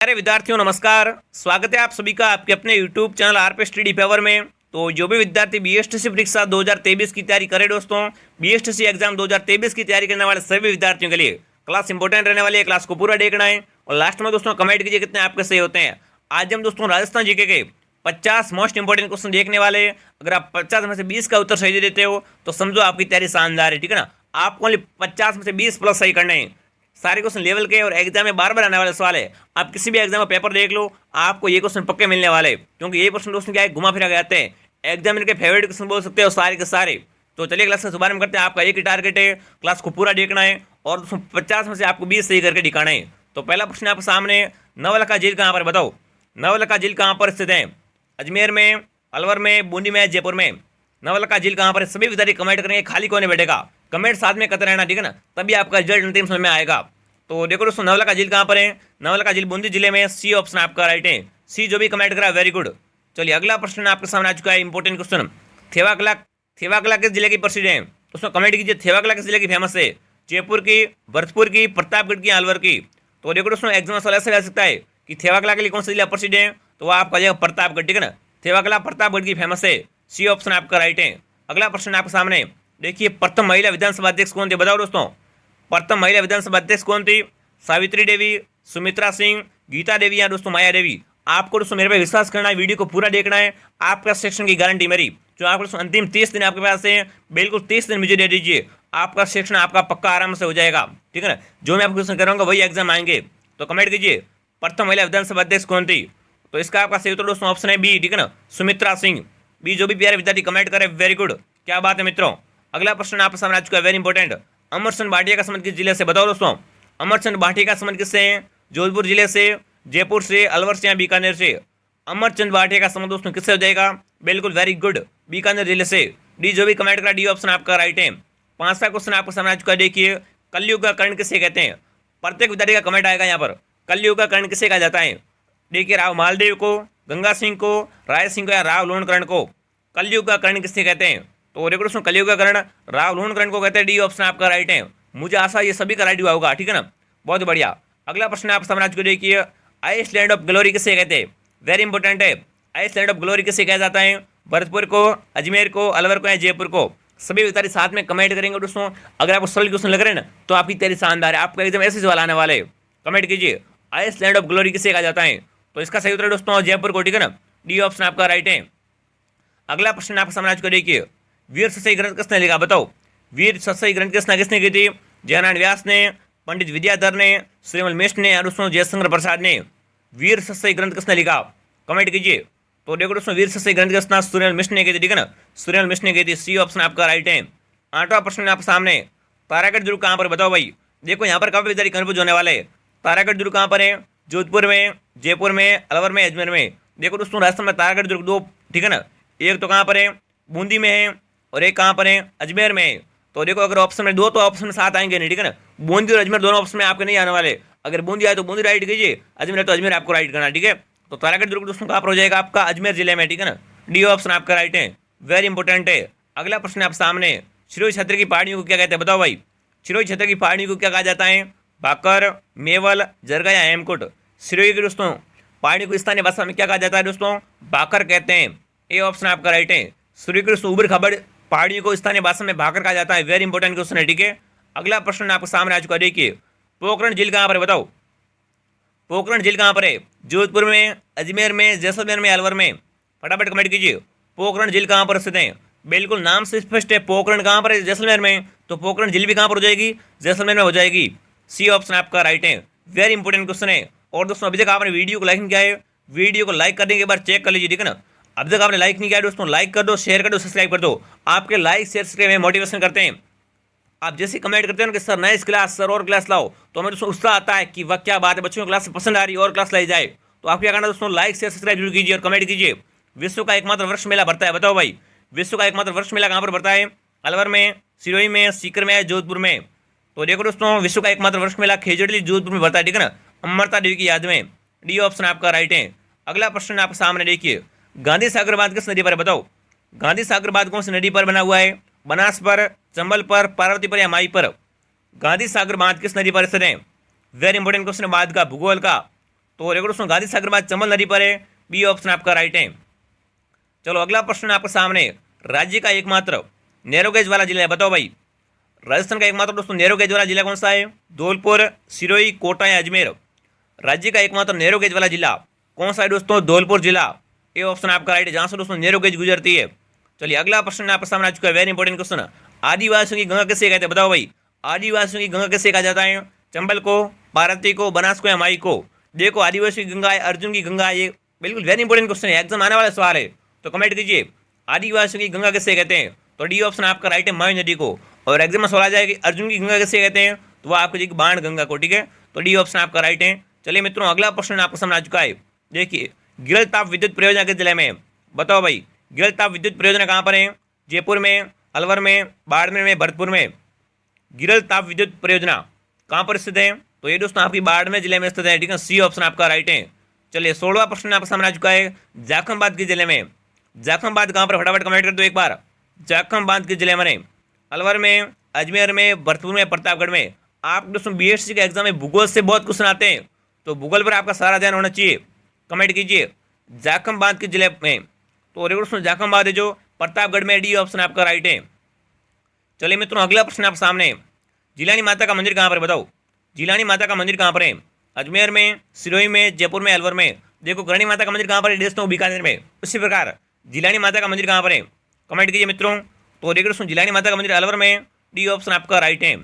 अरे विद्यार्थियों नमस्कार। स्वागत है आप सभी का आपके अपने YouTube channel RP study favour में। तो जो भी विद्यार्थी बीएसटीसी परीक्षा 2023 की तैयारी करे दोस्तों, बीएसटीसी एग्जाम 2023 की तैयारी करने वाले सभी विद्यार्थियों के लिए क्लास इंपॉर्टेंट रहने वाली है। क्लास को पूरा देखना है और लास्ट में दोस्तों कमेंट कीजिए कितने आपके सही होते हैं। आज हम दोस्तों राजस्थान जीके के 50 मोस्ट इंपॉर्टेंट क्वेश्चन देखने वाले हैं। अगर आप 50 में से 20 का उत्तर सही दे देते हो तो समझो आपकी तैयारी शानदार है, ठीक है ना। आपको ओनली 50 में से 20 प्लस सही करने हैं। सारे क्वेश्चन लेवल के और एग्जाम में बार बार आने वाले सवाल है। आप किसी भी एग्जाम में पेपर देख लो, आपको ये क्वेश्चन पक्के मिलने वाले, क्योंकि ये क्वेश्चन दोस्तों क्या है, घुमा फिरा के आते हैं। एग्जाम के फेवरेट क्वेश्चन बोल सकते हो सारे के सारे। तो चलिए क्लास के शुभारंभ करते हैं। आपका एक ही टारगेट है, क्लास को पूरा देखना है और दोस्तों 50 में से आपको 20 सही करके दिखाना है। तो पहला प्रश्न आपके सामने, नवलखा झील कहाँ पर, बताओ नवलखा झील कहाँ पर स्थित है? अजमेर में, अलवर में, बूंदी में, जयपुर में। नवलखा झील कहाँ पर है? सभी विद्यार्थी कमेंट करेंगे, खाली कोने बैठेगा। कमेंट साथ में करते रहना, ठीक है ना, तभी आपका रिजल्ट अंतिम समय में आएगा। तो देखो दोस्तों, नवलखा झील कहाँ पर है? नवलखा झील बूंदी जिले में। सी ऑप्शन आपका राइट है। सी जो भी कमेंट करा वेरी गुड। चलिए अगला प्रश्न आपके सामने आ चुका है, इंपॉर्टेंट क्वेश्चन। थेवाकला किस जिले की प्रसिद्ध है? दोस्तों कमेंट कीजिए, थेवाकला किस जिले की फेमस है? जयपुर की, भरतपुर की, प्रतापगढ़ की, अलवर की। तो देखो दोस्तों, एग्जाम सवाल ऐसे आ सकता है कि थेवाकला के लिए कौन सा जिला प्रसिद्ध है, तो वो आपका जाएगा प्रतापगढ़, ठीक है ना। थेवाकला प्रतापगढ़ की फेमस है। सी ऑप्शन आपका राइट है। अगला प्रश्न आपके सामने देखिए, प्रथम महिला विधानसभा अध्यक्ष कौन थे, बताओ दोस्तों। प्रथम महिला विधानसभा अध्यक्ष कौन थी? सावित्री देवी, सुमित्रा सिंह, गीता देवी या दोस्तों माया देवी। आपको दोस्तों मेरे पे विश्वास करना है, वीडियो को पूरा देखना है। आपका सेक्शन की गारंटी मेरी, जो आपको दोस्तों अंतिम 30 दिन आपके पास है, बिल्कुल 30 दिन मुझे दे दीजिए, आपका सेक्शन आपका पक्का आराम से हो जाएगा, ठीक है ना। जो मैं आपको क्वेश्चन करूँगा वही एग्जाम आएंगे। तो कमेंट कीजिए, प्रथम महिला विधानसभा अध्यक्ष कौन थी? तो इसका आपका सही उत्तर दोस्तों ऑप्शन है बी, ठीक है ना, सुमित्रा सिंह। बी जो भी प्यारे विद्यार्थी कमेंट करे वेरी गुड, क्या बात है मित्रों। अगला प्रश्न आपके सामने आ चुका है, वेरी इंपॉर्टेंट। अमरचंद भाटिया का संबंध किस जिले से, बताओ दोस्तों। अमरचंद भाटिया का संबंध किससे है? जोधपुर जिले से, जयपुर से, अलवर से या बीकानेर से। अमरचंद भाटिया का संबंध दोस्तों किससे हो जाएगा? बिल्कुल वेरी गुड, बीकानेर जिले से। डी जो भी कमेंट करा डी ऑप्शन आपका राइट है। 5वां क्वेश्चन आपको सामने आ चुका है, देखिए, कलयुग का कर्ण किसे कहते हैं? प्रत्येक विद्यार्थी का कमेंट आएगा यहाँ पर, कलयुग का कर्ण किसे कहा जाता है? देखिए, राव मालदेव को, गंगा सिंह को, राय सिंह को या राव लोणकर्ण को। कलयुग का कर्ण किसे कहते हैं? तो देखो दोस्तों, कलयुग का कर्ण राव लोणकर्ण को कहते हैं। डी ऑप्शन आपका राइट है। मुझे आशा ये सभी का राइट हुआ होगा, ठीक है ना, बहुत बढ़िया। अगला प्रश्न आप सामने आ चुके, देखिए, आइसलैंड ऑफ ग्लोरी किसे कहते हैं? वेरी इंपॉर्टेंट है। आइसलैंड ऑफ ग्लोरी किसे कहा जाता है? भरतपुर को, अजमेर को, अलवर को या जयपुर को। सभी विद्यार्थी साथ में कमेंट करेंगे दोस्तों। अगर आपको सरल क्वेश्चन लग रहे हैं ना, तो आपकी तैयारी शानदार है, आपका एकदम ऐसे सवाल आने वाले हैं। कमेंट कीजिए, आइसलैंड ऑफ ग्लोरी किसे कहा जाता है? तो इसका सही उत्तर है दोस्तों जयपुर को, ठीक है ना, डी ऑप्शन आपका राइट है। अगला प्रश्न आपके सामने आ चुका, देखिए, वीर सतई ग्रंथ किसने लिखा, बताओ। वीर सतई ग्रंथ किसने की थी? जयनारायण व्यास ने, पंडित विद्याधर ने, श्रीमल मिश्र ने या दोस्तों जयशंकर प्रसाद ने। वीर सतई ग्रंथ किसने लिखा? कमेंट कीजिए। तो देखो दोस्तों, वीर सतई ग्रंथ की रचना श्रीमल मिश्र ने की थी, ठीक है ना, श्रीमल मिश्र ने की थी। सी ऑप्शन आपका राइट है। 8वां प्रश्न आपके सामने, तारागढ़ दुर्ग कहाँ पर, बताओ भाई। देखो यहाँ पर काफी विद्यार्थी कन्फ्यूज होने वाले हैं। तारागढ़ दुर्ग कहाँ पर है? जोधपुर में, जयपुर में, अलवर में, अजमेर में। देखो दोस्तों, राजस्थान में तारागढ़ दुर्ग दो, ठीक है ना, एक तो कहाँ पर है, बूंदी में है, और एक कहाँ पर है, अजमेर में है। तो देखो, अगर ऑप्शन में दो तो ऑप्शन में साथ आएंगे नहीं, ठीक है ना। बूंदी और अजमेर दोनों ऑप्शन में आपके नहीं आने वाले। अगर बूंदी आए तो बूंदी राइट कीजिए, अजमेर है तो अजमेर आपको राइट करना, ठीक है। तो तारागढ़ दुर्ग दोस्तों कहाँ पर हो जाएगा? आपका अजमेर जिले में, ठीक है ना, डी ऑप्शन आपका राइट है। वेरी इंपॉर्टेंट है। अगला प्रश्न आप सामने, सिरोही क्षेत्र की पहाड़ियों को क्या कहते हैं, बताओ भाई। सिरोही क्षेत्र की पहाड़ियों को क्या कहा जाता है? भाकर, मेवल, जरगा या हेमकुट। सिरोही की दोस्तों पहाड़ी को स्थानीय भाषा में क्या कहा जाता है दोस्तों? भाकर कहते हैं। ए ऑप्शन आपका राइट है। सिरोही की दोस्तों उबड़ खाबड़ पहाड़ियों को स्थानीय भाषा में भाकर कहा जाता है। वेरी इंपॉर्टेंट क्वेश्चन है, ठीक है। अगला प्रश्न आपके सामने आ चुका है, देखिए, पोखरण झील कहाँ पर है, बताओ। पोखरण झील कहाँ पर है? जोधपुर में, अजमेर में, जैसलमेर में, अलवर में। फटाफट कमेंट कीजिए, पोखरण झील कहाँ पर स्थित है? बिल्कुल नाम से स्पष्ट है, पोखरण कहाँ पर है? जैसलमेर में। तो पोखरण झील भी कहाँ पर हो जाएगी? जैसलमेर में हो जाएगी। सी ऑप्शन आपका राइट है। वेरी इंपॉर्टेंट क्वेश्चन है। और दोस्तों अभी तक आपने वीडियो को लाइक नहीं किया है, वीडियो को लाइक करने के बाद चेक कर लीजिए, ठीक है ना। अभी तक आपने लाइक नहीं किया दोस्तों, लाइक कर दो, शेयर कर दो, सब्सक्राइब कर दो। आपके लाइक शेयर सब्सक्राइब में मोटिवेशन करते हैं। आप जैसे कमेंट करते हैं कि सर नई क्लास, सर और क्लास लाओ, तो हमें दोस्तों उत्साह आता है कि वह क्या बात है, बच्चों को क्लास पसंद आ रही है और क्लास लाई जाए। तो आप क्या करना दोस्तों, लाइक शेयर सब्सक्राइब जरूर कीजिए और कमेंट कीजिए। विश्व का एकमात्र वृक्ष मेला भरता है, बताओ भाई। विश्व का एकमात्र वृक्ष मेला कहाँ पर भरता है? अलवर में, सिरोही में, सीकर में, जोधपुर में। तो देखो दोस्तों, विश्व का एकमात्र वृक्ष मेला खेजड़ी जोधपुर में भरता है, ठीक है ना, अमरता देवी की याद में। डी ऑप्शन आपका राइट है। अगला प्रश्न आपके सामने देखिए, गांधी सागर बांध किस नदी पर है, बताओ। गांधी सागर बांध कौन सी नदी पर बना हुआ है? बनास पर, चंबल पर, पार्वती पर या माई पर। गांधी सागर बांध किस नदी पर स्थित है? वेरी इंपॉर्टेंट क्वेश्चन है बांध का, भूगोल का। तो रेगुलर दोस्तों गांधी सागर बाद चंबल नदी पर है, बी ऑप्शन आपका राइट है। चलो अगला प्रश्न आपके सामने, राज्य का एकमात्र नैरोगेज वाला जिला है, बताओ भाई राजस्थान का एकमात्र दोस्तों नैरोगेज वाला जिला कौन सा है? धौलपुर, सिरोही, कोटा या अजमेर? राज्य का एकमात्र नैरोगेज वाला जिला कौन सा है दोस्तों? धौलपुर जिला, ये ऑप्शन आपका राइट है, जहां से दोस्तों नैरोगेज गुजरती है। चलिए अगला प्रश्न आपके सामने आ चुका है, वेरी इंपॉर्टेंट क्वेश्चन। आदिवासियों की गंगा किसे कहते हैं, बताओ भाई आदिवासियों की गंगा किसे कहा जाता है? चंबल को, पार्वती को, बनास को या माई को? देखो आदिवासियों की गंगा है, अर्जुन की गंगा है, ये बिल्कुल वेरी इंपॉर्टेंट क्वेश्चन है, एग्जाम आने वाला सवाल है, तो कमेंट कीजिए आदिवासियों की गंगा किसे कहते हैं? तो डी ऑप्शन आपका राइट है, माई नदी को। और एग्जाम में सवाल आ जाए कि अर्जुन की गंगा किसे कहते हैं, तो वो आपको देखिए बाण गंगा को, ठीक है, तो डी ऑप्शन आपका राइट है। चलिए मित्रों अगला प्रश्न आपको सामने आ चुका है, देखिए गिरल ताप विद्युत परियोजना किस जिले में है? बताओ भाई गिरल ताप विद्युत परियोजना कहाँ पर है? जयपुर में, अलवर में, बाड़मेर में, भरतपुर में? गिरल ताप विद्युत परियोजना कहाँ पर स्थित है? तो ये दोस्तों आपकी बाड़मेर जिले में स्थित है, ठीक है, सी ऑप्शन आपका राइट है। चलिए 16वां प्रश्न आपके सामने आ चुका है, जाखमबाद के जिले में, जाखमबाद कहाँ पर? फटाफट कमेंट कर दो एक बार, जाखमबाद के जिले में, अलवर में, अजमेर में, भरतपुर में, प्रतापगढ़ में? आप दोस्तों बीएससी के एग्जाम में भूगोल से बहुत क्वेश्चन आते हैं, तो भूगोल पर आपका सारा ध्यान होना चाहिए, कमेंट कीजिए जाखमबाद के जिले में। तो दोस्तों जाखमबाद है जो प्रतापगढ़ में, डी ऑप्शन आपका राइट है। चलिए मित्रों अगला प्रश्न आप सामने, जिलानी माता का मंदिर कहाँ पर? बताओ जिलानी माता का मंदिर कहाँ पर है? अजमेर में, सिरोही में, जयपुर में, अलवर में? देखो करणी माता का मंदिर कहाँ पर है दोस्तों? बीकानेर में। उसी प्रकार जिलानी माता का मंदिर कहाँ पर है? कमेंट कीजिए मित्रों। तो देखिए दोस्तों जिलानी माता का मंदिर अलवर में, डी ऑप्शन आपका राइट है।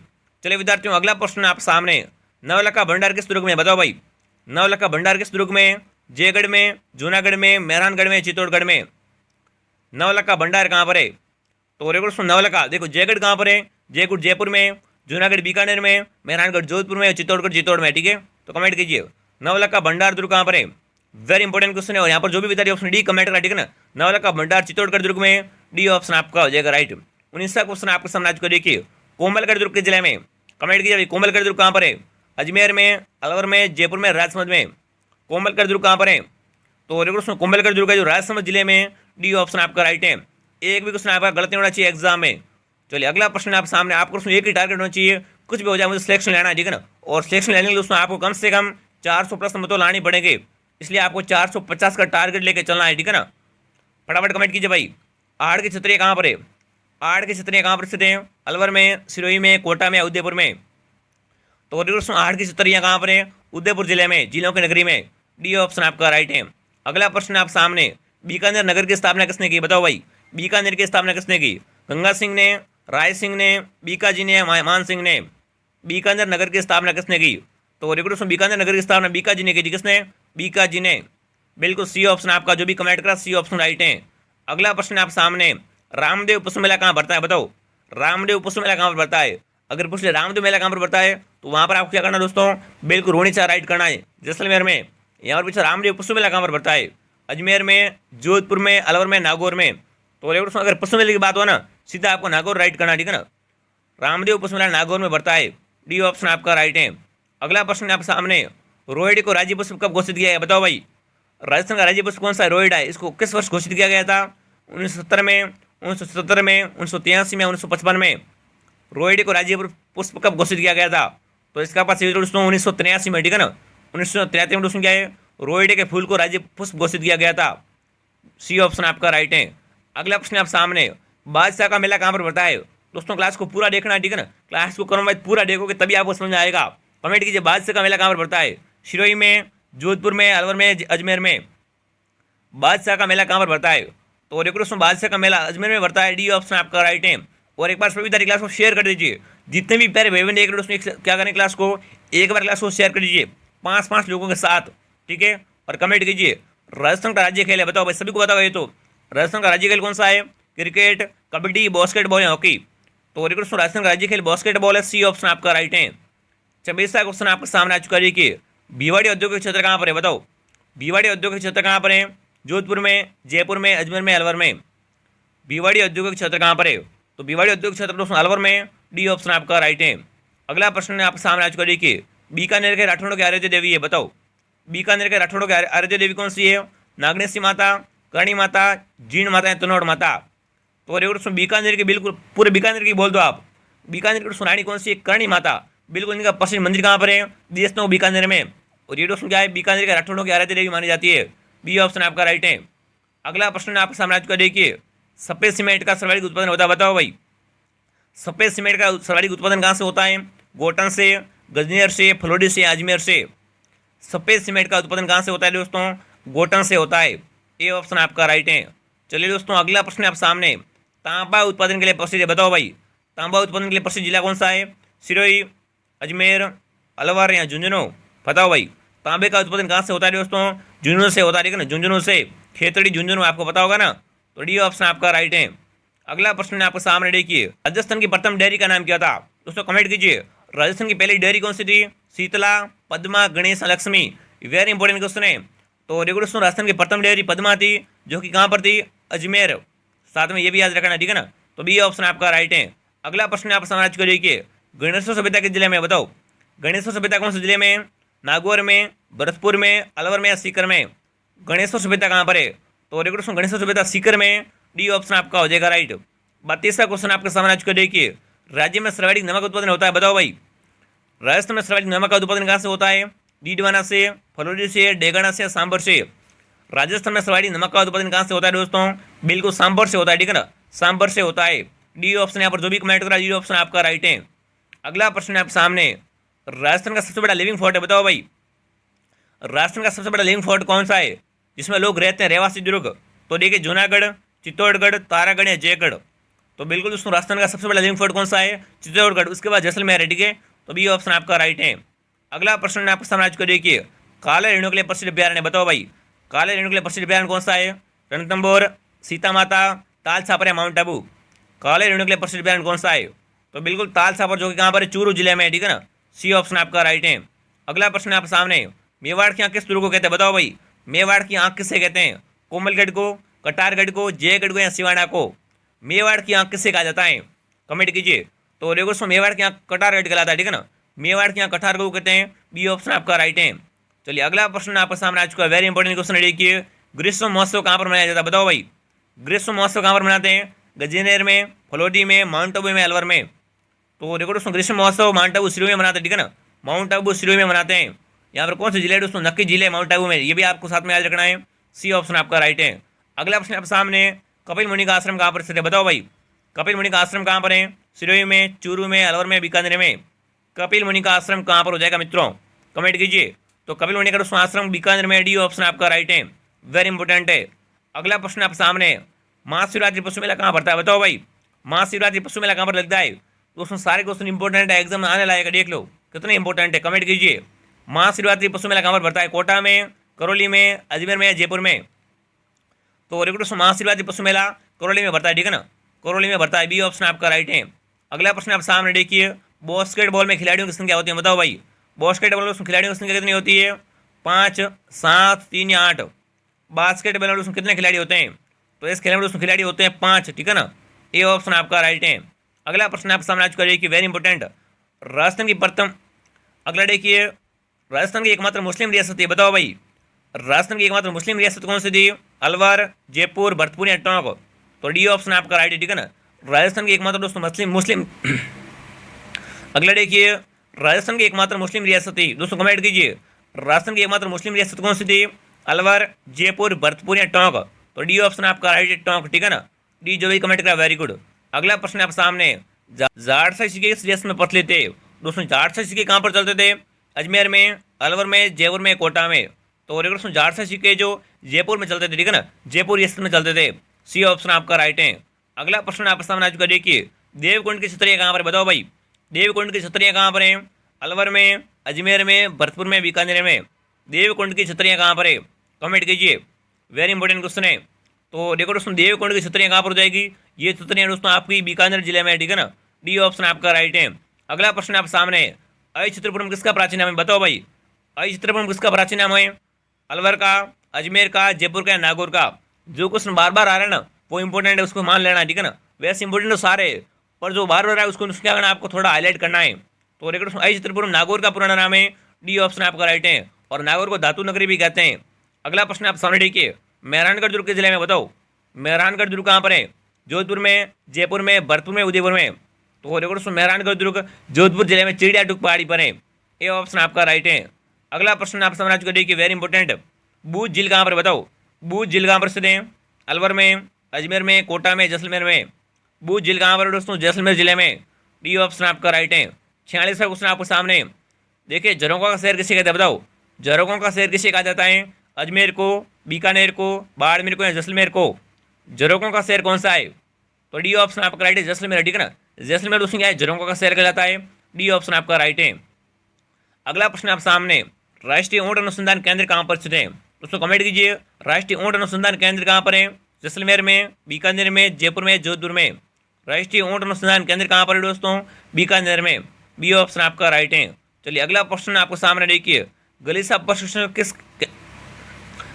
चलिए विद्यार्थियों अगला प्रश्न आप सामने, नवलखा भंडार किस दुर्ग में? बताओ भाई नवलखा भंडार किस दुर्ग में? जयगढ़ में, जूनागढ़ में, मेहरानगढ़ में, चित्तौड़गढ़ में? नवलखा भंडार कहाँ पर है? तो दोस्तों नवलखा देखो जयगढ़ कहाँ पर है? जयगढ़ जयपुर में, जूनागढ़ बीकानेर में, मेहरानगढ़ जोधपुर में, चित्तौड़गढ़ चित्तौड़ में, ठीक है, तो कमेंट कीजिए नवलखा भंडार दुर्ग कहाँ पर है? वेरी इंपॉर्टेंट क्वेश्चन है, और यहाँ पर जो भी विद्यार्थी ऑप्शन डी कमेंट करा, ठीक है ना, नवलखा भंडार चित्तौड़गढ़ दुर्ग में, डी ऑप्शन आपका हो जाएगा राइट। 19वां क्वेश्चन आपके सामने आज को देखिए, कोमलगढ़ दुर्ग के जिले में, कमेंट कीजिए कोमलगढ़ दुर्ग कहाँ पर है? अजमेर में, अलवर में, जयपुर में, राजसमंद में? कोमलगढ़ दुर्ग कहाँ पर है? तो दोस्तों कोमलगढ़ दुर्ग है जो राजसमंद जिले में, डी ऑप्शन आपका राइट है। एक भी क्वेश्चन आपका गलत नहीं होना चाहिए एग्जाम में। चलिए अगला प्रश्न आप सामने, आपको दोस्तों एक ही टारगेट होना चाहिए, कुछ भी हो जाए मुझे सिलेक्शन लेना है, ठीक है ना, और सिलेक्शन लेने के लिए दोस्तों आपको कम से कम 400 प्लस नंबर तो लाने पड़ेंगे, इसलिए आपको 450 का टारगेट लेके चलना है, ठीक है ना। फटाफट कमेंट कीजिए भाई आहड़ की छतरियाँ कहाँ पर है? आहड़ की छतरियाँ कहाँ पर स्थित हैं? अलवर में, सिरोही में, कोटा में, उदयपुर में? तो दोस्तों आहड़ की छतरियाँ कहाँ पर है? उदयपुर जिले में, जिलों की नगरी में, डी ऑप्शन आपका राइट है। अगला प्रश्न आप सामने, बीकानेर नगर की स्थापना किसने की? बताओ भाई बीकानेर की स्थापना किसने की? गंगा सिंह ने, राय सिंह ने, बीकाजी ने, मान सिंह ने? बीकानेर नगर की स्थापना किसने की? तो दोस्तों बीकानेर नगर की स्थापना बीकाजी ने की थी, किसने? बीकाजी ने, बिल्कुल सी ऑप्शन आपका, जो भी कमेंट करा सी ऑप्शन राइट है। अगला प्रश्न आप सामने, रामदेव पुष्प मेला कहाँ भरता है? बताओ रामदेव पुष्प मेला कहाँ पर भरता है? अगर पूछ ले रामदेव मेला कहाँ पर भरता है, तो वहाँ पर आपको क्या करना दोस्तों, बिल्कुल रोनीचा राइट करना है, जैसलमेर में। यहाँ पर पूछा रामदेव पुष्प मेला कहाँ पर भरता है? अजमेर में, जोधपुर में, अलवर में, नागौर में? तो दोस्तों अगर पुष्प मेले की बात हो ना, सीधा आपको नागौर राइट करना, ठीक है ना, रामदेव पुष्प मेला नागौर में भरता है, डी ऑप्शन आपका राइट है। अगला प्रश्न आप सामने, रोहिणी को राज्य पुष्प कब घोषित किया है? बताओ भाई राजस्थान का राज्य पुष्प कौन सा है? रोहिड़ा है। इसको किस वर्ष घोषित किया गया था? 1970 में, 1977 में, 1983 में, 1955 में? रोहिणी को राज्य पुष्प कब घोषित किया गया था? तो इसका पास दोस्तों 1983 में, ठीक है ना, 1983 में दोस्तों क्या है, रोहिणी के फूल को राज्य पुष्प घोषित किया गया था, सी ऑप्शन आपका राइट है। अगला प्रश्न आप सामने, बादशाह का मेला कहाँ पर भरता है? दोस्तों क्लास को पूरा देखना है, ठीक है ना, क्लास को क्रमवार पूरा देखोगे तभी आपको समझ में आएगा। कमेंट कीजिए बादशाह का मेला कहाँ पर भरता है? सिरोही में, जोधपुर में, अलवर में, अजमेर में? बादशाह का मेला कहाँ पर भरता है? तो देखो दोस्तों बादशाह का मेला अजमेर में भरता है, डी ऑप्शन आपका राइट है। और एक बार सभी तारीख क्लास को शेयर कर दीजिए, जितने भी प्यारे भाई बहन देख रहे हैं दोस्तों क्या करें, क्लास को एक बार क्लास को शेयर कर दीजिए 5-5 लोगों के साथ, ठीक है। और कमेंट कीजिए राजस्थान का राज्य खेल है, बताओ भाई सभी को बताओ ये तो राजस्थान का राज्य खेल कौन सा है? क्रिकेट, कबड्डी, बास्केटबॉल या हॉकी? तो देखो दोस्तों राजस्थान का राज्य खेल बास्केटबॉल है, सी ऑप्शन आपका राइट है। 26वां क्वेश्चन आपके सामने आ चुका है कि भिवाड़ी औद्योगिक क्षेत्र कहाँ पर है? बताओ भिवाड़ी औद्योगिक क्षेत्र कहाँ पर है? जोधपुर में, जयपुर में, अजमेर में, अलवर में? भिवाड़ी औद्योगिक क्षेत्र कहाँ पर है? तो भिवाड़ी औद्योगिक क्षेत्र दोस्तों अलवर में, डी ऑप्शन आपका राइट है। अगला प्रश्न आपके सामने आ चुका है कि बीकानेर के राठौड़ों की आराध्य देवी है, बताओ बीकानेर के राठौड़ों की आराध्य देवी कौन सी है? नागनेशी माता, करणी माता, जीण माता या तनोड़ माता? तो दोस्तों बीकानेर की बिल्कुल पूरे बीकानेर की बोल दो आप, बीकानेर की रानी कौन सी है? करणी माता। बिल्कुल इनका प्रसिद्ध मंदिर कहाँ पर है? देशनोक बीकानेर में, और ये दोस्तों क्या है, बीकानेर के राठौड़ों की आराध्य देवी मानी जाती है। बी ऑप्शन आपका राइट है। अगला प्रश्न आपके सामने आज का देखिए, सफेद सीमेंट का सर्वाधिक उत्पादन होता है, बताओ भाई। सफेद सीमेंट का सर्वाधिक उत्पादन कहाँ से होता है? गोटन से, गजनेर से, फलोडी से, अजमेर से। सफेद सीमेंट का उत्पादन कहाँ से होता है दोस्तों? गोटन से होता है। ए ऑप्शन आपका राइट है। चलिए दोस्तों, अगला प्रश्न आप सामने, तांबा उत्पादन के लिए प्रसिद्ध है, बताओ भाई। तांबा उत्पादन के लिए प्रसिद्ध जिला कौन सा है? सिरोही, अजमेर, अलवर या झुंझुनू? बताओ भाई, तांबे का उत्पादन कहाँ से होता है दोस्तों? झुंझुनू से होता है, ठीक है ना, झुंझुनू से। खेतड़ी झुंझुनू आपको पता होगा ना, तो डी ऑप्शन आपका राइट है। अगला प्रश्न आपके सामने देखिए, राजस्थान की प्रथम डेयरी का नाम क्या था? दोस्तों कमेंट कीजिए, राजस्थान की पहली डेयरी कौन सी थी? Sheetla, Padma, Ganesh, Lakshmi? Very important question है। तो देखो दोस्तों, राजस्थान की प्रथम डेयरी पद्मा थी, जो कि कहाँ पर थी? अजमेर। साथ में ये भी याद रखना, ठीक है ना, तो बी ऑप्शन आपका राइट है। अगला प्रश्न आप समझ कर देखिए, गणेशों सभ्यता किस जिले में, बताओ। गणेशों सभ्यता कौन से जिले में? नागौर में, भरतपुर में, अलवर में या सीकर में? गणेशों सभ्यता कहाँ पर है? तो देखो दोस्तों, गणेशों सभ्यता सीकर में। डी ऑप्शन आपका हो जाएगा राइट। 32वां क्वेश्चन आपके सामने आज को देखिए, राज्य में सर्वाधिक नमक उत्पादन होता है, बताओ भाई। राजस्थान में सर्वाधिक नमक का उत्पादन कहाँ से होता है? डीडवाना से, फलोदी से, डेगाना से, सांबर से? राजस्थान में सर्वाधिक नमक का उत्पादन कहाँ से होता है दोस्तों? बिल्कुल सांबर से होता है, ठीक है ना, सांबर से होता है। डी ऑप्शन यहाँ पर जो भी कमेंट करा, डी ऑप्शन आपका राइट है। अगला प्रश्न आप सामने, राजस्थान का सबसे बड़ा लिविंग फोर्ट है, बताओ भाई। राजस्थान का सबसे बड़ा लिविंग फोर्ट कौन सा है, जिसमें लोग रहते हैं, रहवासी दुर्ग? तो देखिए, जूनागढ़, चित्तौड़गढ़, तारागढ़ या जयगढ़? तो बिल्कुल दोस्तों, राजस्थान का सबसे बड़ा लिविंग फोर्ट कौन सा है? चित्तौड़गढ़। उसके बाद जैसलमेर है, ठीक है, तो बी ऑप्शन आपका राइट है। अगला प्रश्न आपके सामने आज को देखिए, काले रेणु के लिए प्रसिद्ध अभ्यारण्य, बताओ भाई। काले रेणु के लिए प्रसिद्ध अभ्यारण्य कौन सा है? रणथंभौर, सीता माता, ताल छापर या माउंट आबू? काले रेणु के लिए प्रसिद्ध अभ्यारण्य कौन सा है? तो बिल्कुल ताल छापर, जो कि कहाँ पर है? चूरू जिले में है, ठीक है ना, सी ऑप्शन आपका राइट है। अगला प्रश्न आप सामने, मेवाड़ की आंख किस दुर्ग को कहते हैं, बताओ भाई। मेवाड़ की आंख किससे कहते हैं? कोमलगढ़ को, कटारगढ़ को, जयगढ़ को या सिवाना को? मेवाड़ की आंख किससे कहा जाता है? कमेंट कीजिए। तो देखो दोस्तों, मेवाड़ की आंख कटारगढ़ कहलाता है, ठीक है ना, मेवाड़ की आंख कटारगढ़ को कहते हैं। बी ऑप्शन आपका राइट है। चलिए अगला प्रश्न आपके सामने आज का वेरी इंपॉर्टेंट क्वेश्चन देखिए, ग्रीष्म महोत्सव कहाँ पर मनाया जाता है, बताओ भाई। ग्रीष्म महोत्सव कहाँ पर मनाते हैं? गजनेर में, फलोडी में, माउंट आबू में, अलवर में? तो देखो दोस्तों, ग्रीष्म महोत्सव माउंट आबू सिरोही में मनाते हैं, ठीक है ना, माउंट आबू सिरोही में मनाते हैं। यहाँ पर कौन से जिले है दोस्तों? नक्की जिले माउंट आबू में, ये भी आपको साथ में याद रखना है। सी ऑप्शन आपका राइट है। अगला प्रश्न आप सामने, कपिल मुनि का आश्रम कहाँ पर स्थित है, बताओ भाई। कपिल मुनि का आश्रम कहाँ पर है? सिरोही में, चूरू में, अलवर में, बीकानेर में? कपिल मुनि का आश्रम कहाँ पर हो जाएगा मित्रों? कमेंट कीजिए। तो कपिल मुनि का दोस्तों आश्रम बीकानेर में, डी ऑप्शन आपका राइट है, वेरी इंपॉर्टेंट है। अगला प्रश्न आप सामने, महाशिवरात्रि पशु मेला कहाँ पड़ता है, बताओ भाई। महाशिवरात्रि पशु मेला कहाँ पर लगता है? दोस्तों सारे क्वेश्चन इंपॉर्टेंट है, एग्जाम में आने लायक, देख लो कितने इंपॉर्टेंट है, कमेंट कीजिए। महाशिवरात्रि पशु मेला कहाँ पर पड़ता है? कोटा में, करौली में, अजमेर में या जयपुर में? तो दोस्तों, महाशिवरात्रि पशु मेला करौली में भरता है, ठीक है ना, करौली में भरता है। बी ऑप्शन आपका राइट है। अगला प्रश्न आप सामने देखिए, बास्केटबॉल में खिलाड़ियों की संख्या होती है, बताओ भाई। बास्केटबॉल में खिलाड़ियों की संख्या कितनी होती है? 5, 7, 3 या 8? बास्केटबॉल में कितने खिलाड़ी होते हैं? तो इस खेल में दोस्तों खिलाड़ी होते हैं 5, ठीक है ना, ए ऑप्शन आपका राइट है। अगला प्रश्न आप सामने आज करिए कि वेरी इंपॉर्टेंट, राजस्थान की प्रथम, अगला देखिए, राजस्थान की एकमात्र मुस्लिम रियासत है, बताओ भाई। राजस्थान की एकमात्र मुस्लिम रियासत कौन सी थी? अलवर, जयपुर, भरतपुर या टोंक? तो डी ऑप्शन आपका राइट है, ठीक है ना, राजस्थान की एकमात्र दोस्तों मुस्लिम अगला देखिए, राजस्थान की एकमात्र मुस्लिम रियासत थी, दोस्तों कमेंट कीजिए, राजस्थान की एकमात्र मुस्लिम रियासत कौन सी थी? अलवर, जयपुर, भरतपुर या टोंक? तो डी ऑप्शन आपका राइट है, टोंक, ठीक है ना, डी जो भी कमेंट करा वेरी गुड। अगला प्रश्न आप सामने, जाटसा सिक्के किस रियासत में प्रचलित थे? दोस्तों जाटसा सिक्के कहाँ पर चलते थे? अजमेर में, अलवर में, जयपुर में, कोटा में? तो दोस्तों जाटसा सिक्के जो जयपुर में चलते थे, ठीक है ना, जयपुर रियासत में चलते थे, सी ऑप्शन आपका राइट है। अगला प्रश्न आप सामने आ चुका, देखिए, देवकुंड की छतरियाँ कहाँ पर, बताओ भाई। देवकुंड की छतरियाँ कहाँ पर हैं? अलवर में, अजमेर में, भरतपुर में, बीकानेर में? देवकुंड की छतरियाँ कहाँ पर है? कमेंट कीजिए, वेरी इंपॉर्टेंट क्वेश्चन है। तो देखो दोस्तों, देवकुंड की छतरियाँ कहाँ पर हो जाएगी? ये छतरियाँ दोस्तों आपकी बीकानेर जिले में है, ठीक है ना, डी ऑप्शन आपका राइट है। अगला प्रश्न आप सामने, अक्षत्रपुरम किसका प्राचीन नाम है, बताओ भाई। अक्षत्रपुरम किसका प्राचीन नाम है? अलवर का, अजमेर का, जयपुर का, नागौर का? जो क्वेश्चन बार बार आ रहा है ना, वो इंपॉर्टेंट है, उसको मान लेना, ठीक है ना, वैसे इंपॉर्टेंट तो सारे, पर जो बार बार है उसको क्या करना, आपको थोड़ा हाईलाइट करना है। तो देखो दोस्तों, अक्षत्रपुरम नागौर का पुराना नाम है, डी ऑप्शन आपका राइट है, और नागौर को धातु नगरी भी कहते हैं। अगला प्रश्न आप सामने देखिए, मेहरानगढ़ दुर्ग के जिले में, बताओ। मेहरानगढ़ दुर्ग कहाँ पर है? जोधपुर में, जयपुर में, भरतपुर में, उदयपुर में? तो देखो दोस्तों, मेहरानगढ़ दुर्ग जोधपुर जिले में चिड़िया टूक पहाड़ी पर है, ए ऑप्शन आपका राइट है। अगला प्रश्न आप समझ चुके देखिए, वेरी इंपॉर्टेंट। बूथ झील कहाँ पर बताओ? बूथ झील कहाँ पर स्थित है? अलवर में, अजमेर में, कोटा में, जैसलमेर में। बूथ झील कहाँ पर दोस्तों? जैसलमेर जिले में। डी ऑप्शन आपका राइट है। 46वां क्वेश्चन आपको सामने। देखिए, झरोखा का शहर किसे कहते हैं बताओ? झरोखों का शहर किसे कहा जाता है? अजमेर को, बीकानेर को, बाड़मेर को या जैसलमेर को? झरोखों का शहर कौन सा है? तो डी ऑप्शन आपका राइट है, जैसलमेर, ठीक है ना। जैसलमेर दोस्तों क्या है? झरोखों का शहर कहलाता है। डी ऑप्शन आपका राइट है। अगला प्रश्न आप सामने, राष्ट्रीय ऊंट अनुसंधान केंद्र कहाँ पर स्थित है? दोस्तों कमेंट कीजिए, राष्ट्रीय ऊंट अनुसंधान केंद्र कहाँ पर है? जैसलमेर में, बीकानेर में, जयपुर में, जोधपुर में। राष्ट्रीय ऊंट अनुसंधान केंद्र कहाँ पर है दोस्तों? बीकानेर में। बी ऑप्शन आपका राइट है। चलिए अगला प्रश्न आपको सामने देखिए, गलीसा प्रशिक्षण किस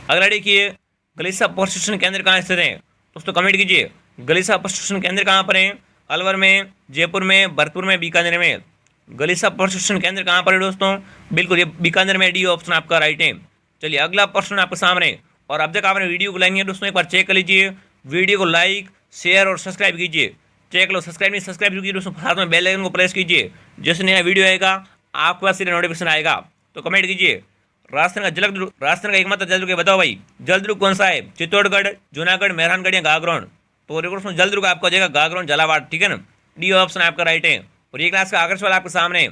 अगला देखिए, गलीसा प्रशिक्षण केंद्र कहाँ स्थित है? दोस्तों कमेंट कीजिए, गलीसा प्रशिक्षण केंद्र कहाँ पर है? अलवर में, जयपुर में, भरतपुर में, बीकानेर में। गलीसा प्रशिक्षण केंद्र कहाँ पर है दोस्तों? बिल्कुल ये बीकानेर में। डी ऑप्शन आपका राइट है। चलिए अगला प्रश्न आपके सामने, और अब तक आपने वीडियो को लाइक नहीं है दोस्तों, एक बार चेक कर लीजिए, वीडियो को लाइक, शेयर और सब्सक्राइब कीजिए। चेक लो, सब्सक्राइब नहीं सब्सक्राइब कीजिए दोस्तों, साथ में बेल आइकन को प्रेस कीजिए, जैसे नया वीडियो आएगा आपके पास सीधे नोटिफिकेशन आएगा। तो कमेंट कीजिए, राजस्थान का एकमात्र जलदुर्ग बताओ भाई, जलदुर्ग कौन सा है? चित्तौड़गढ़, जूनागढ़, मेहरानगढ़ या गागरोन? तो रिकॉर्ड में जलदुर्ग आपका हो जाएगा गागरोन, झालावाड़, ठीक है ना। डी ऑप्शन आपका राइट है। और ये क्लास का आखिरी सवाल आपके सामने,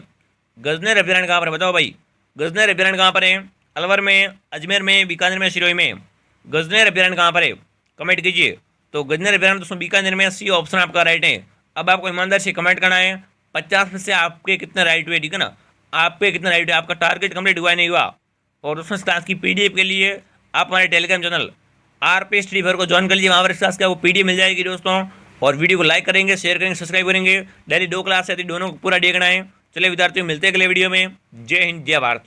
गजनेर अभ्यारण्य कहाँ पर बताओ भाई? गजनेर अभ्यारण्य कहाँ पर है? अलवर में, अजमेर में, बीकानेर में, सिरोही में। गजनेर अभ्यारण्य कहाँ पर है? कमेंट कीजिए। तो गजनेर अभ्यारण्य दोस्तों बीकानेर में। सी ऑप्शन आपका राइट है। अब आपको ईमानदार से कमेंट करना है, 50 में से आपके कितने राइट हुए, ठीक है ना। आपके कितने राइट हुए, आपका टारगेट कंप्लीट हुआ नहीं हुआ। और दोस्तों इस क्लास की पीडीएफ के लिए आप हमारे Telegram channel RP study favour को ज्वाइन कर लीजिए, वहाँ पर इस क्लास का वो पीडीएफ मिल जाएगी दोस्तों। और वीडियो को लाइक करेंगे, शेयर करेंगे, सब्सक्राइब करेंगे। डेली 2 क्लास आती है, दोनों को पूरा देखना है। चलिए विद्यार्थियों, मिलते हैं अगले वीडियो में। जय हिंद, जय भारत।